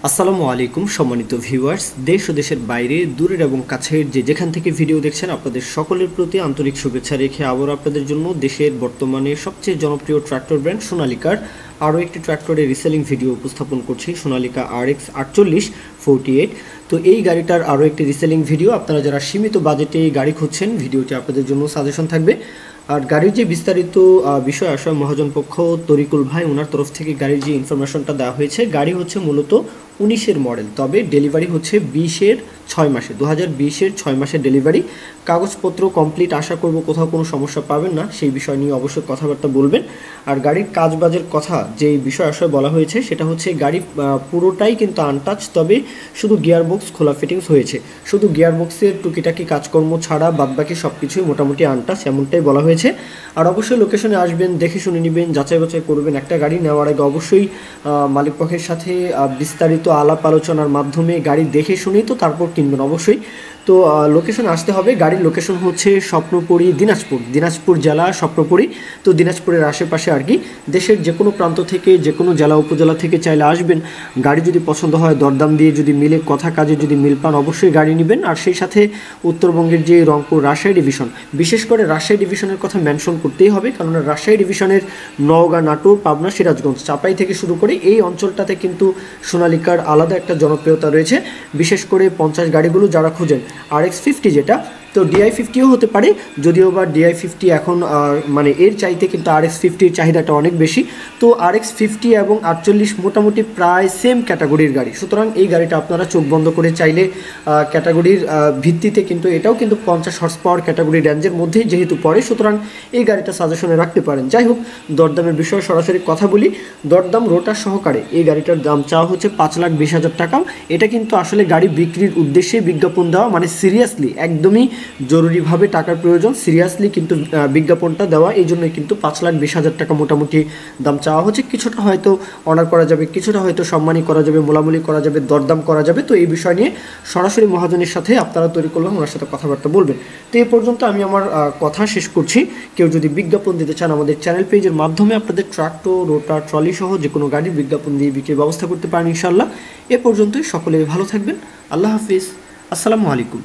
আসসালামু আলাইকুম সম্মানিত ভিউয়ার্স, দেশ ও দেশের বাইরে দূরের এবং কাছের যেখান থেকে ভিডিও দেখছেন আপনাদের সকলের প্রতি আন্তরিক শুভেচ্ছা রেখে আবার আপনাদের জন্য দেশের বর্তমানে সবচেয়ে জনপ্রিয় ট্র্যাক্টর ব্র্যান্ড সোনালিকার আরও একটি ট্র্যাক্টরের রিসেলিং ভিডিও উপস্থাপন করছি। সোনালিকা RX 4848। তো এই গাড়িটার আরও একটি রিসেলিং ভিডিও। আপনারা যারা সীমিত বাজেটে এই গাড়ি খুঁজছেন, ভিডিওটি আপনাদের জন্য সাজেশন থাকবে। আর গাড়ির যে বিস্তারিত বিষয় আশয় মহাজন পক্ষ তরিকুল ভাই ওনার তরফ থেকে গাড়ির যে ইনফরমেশনটা দেওয়া হয়েছে, গাড়ি হচ্ছে মূলত 19-এর মডেল, তবে ডেলিভারি হচ্ছে 20-এর 6 মাসে, 2020-এর 6 মাসের ডেলিভারি। কাগজপত্র কমপ্লিট, আশা করব কোথাও কোনো সমস্যা পাবেন না, সেই বিষয় নিয়ে অবশ্যই কথাবার্তা বলবেন। আর গাড়ির কাজবাজের কথা যে বিষয় আশয় বলা হয়েছে সেটা হচ্ছে গাড়ি পুরোটাই কিন্তু আনটাচ, তবে শুধু গিয়ারবক্স খোলা ফিটিংস হয়েছে, শুধু গিয়ারবক্সের টুকিটাকি কাজকর্ম ছাড়া বাদবাকি সব কিছুই মোটামুটি আনটাচ, এমনটাই বলা হয়েছে। আর অবশ্যই লোকেশনে আসবেন, দেখে শুনে নেবেন, যাচাই বাছাই করবেন। একটা গাড়ি নেওয়ার আগে অবশ্যই মালিক পক্ষের সাথে বিস্তারিত আলাপ আলোচনার মাধ্যমে গাড়ি দেখে শুনেই তো তারপর কিনবেন অবশ্যই। তো লোকেশন আসতে হবে। গাড়ির লোকেশন হচ্ছে স্বপ্নপুরী, দিনাজপুর জেলা স্বপ্নপুরী। তো দিনাজপুরের আশেপাশে আর কি, দেশের যে কোনো প্রান্ত থেকে, যে কোনো জেলা উপজেলা থেকে চাইলে আসবেন। গাড়ি যদি পছন্দ হয়, দরদাম দিয়ে যদি মিলে, কথা কাজে যদি মিল পান, অবশ্যই গাড়ি নেবেন। আর সেই সাথে উত্তরবঙ্গের যে রংপুর রাজশাহী ডিভিশন, বিশেষ করে রাজশাহী ডিভিশনের কথা মেনশন করতেই হবে, কারণ রাজশাহী ডিভিশনের নওগাঁ, নাটোর, পাবনা, সিরাজগঞ্জ, চাপাই থেকে শুরু করে এই অঞ্চলটাতে কিন্তু সোনালিকার আলাদা একটা জনপ্রিয়তা রয়েছে। বিশেষ করে 50 গাড়িগুলো যারা খুঁজেন, RX 50 যেটা, তো DI 50ও হতে পারে, যদিও বা DI 50 এখন মানে এর চাইতে কিন্তু RX 50-র চাহিদাটা অনেক বেশি। তো RX 50 এবং 48 মোটামুটি প্রায় সেম ক্যাটাগরির গাড়ি, সুতরাং এই গাড়িটা আপনারা চোখ বন্ধ করে চাইলে ক্যাটাগরির ভিত্তিতে কিন্তু এটাও কিন্তু 50 হর্স পাওয়ার ক্যাটাগরি রেঞ্জের মধ্যেই যেহেতু পড়ে, সুতরাং এই গাড়িটা সাজেশনে রাখতে পারেন। যাই হোক, দরদামের বিষয়ে সরাসরি কথা বলি। দরদাম রোটার সহকারে এই গাড়িটার দাম চাওয়া হচ্ছে 5,20,000 টাকা। এটা কিন্তু আসলে গাড়ি বিক্রির উদ্দেশ্যে বিজ্ঞাপন দেওয়া, মানে সিরিয়াসলি একদমই জরুরিভাবে টাকার প্রয়োজন, সিরিয়াসলি কিন্তু বিজ্ঞাপনটা দেওয়া, এই জন্যই কিন্তু 5,20,000 টাকা মোটামুটি দাম চাওয়া হচ্ছে। কিছুটা হয়তো অনার করা যাবে, কিছুটা হয়তো সম্মানী করা যাবে, মোলামুলি করা যাবে, দরদাম করা যাবে। তো এই বিষয় নিয়ে সরাসরি মহাজনের সাথে আপনারা তৈরি করলাম, ওনার সাথে কথাবার্তা বলবেন। তো এই পর্যন্ত আমি আমার কথা শেষ করছি। কেউ যদি বিজ্ঞাপন দিতে চান, আমাদের চ্যানেল পেজের মাধ্যমে আপনাদের ট্রাক্টর, রোটার, ট্রলি সহ যে কোনো গাড়ির বিজ্ঞাপন দিয়ে বিক্রির ব্যবস্থা করতে পারেন ইনশাল্লাহ। এ পর্যন্তই, সকলে ভালো থাকবেন। আল্লাহ হাফিজ, আসসালামু আলাইকুম।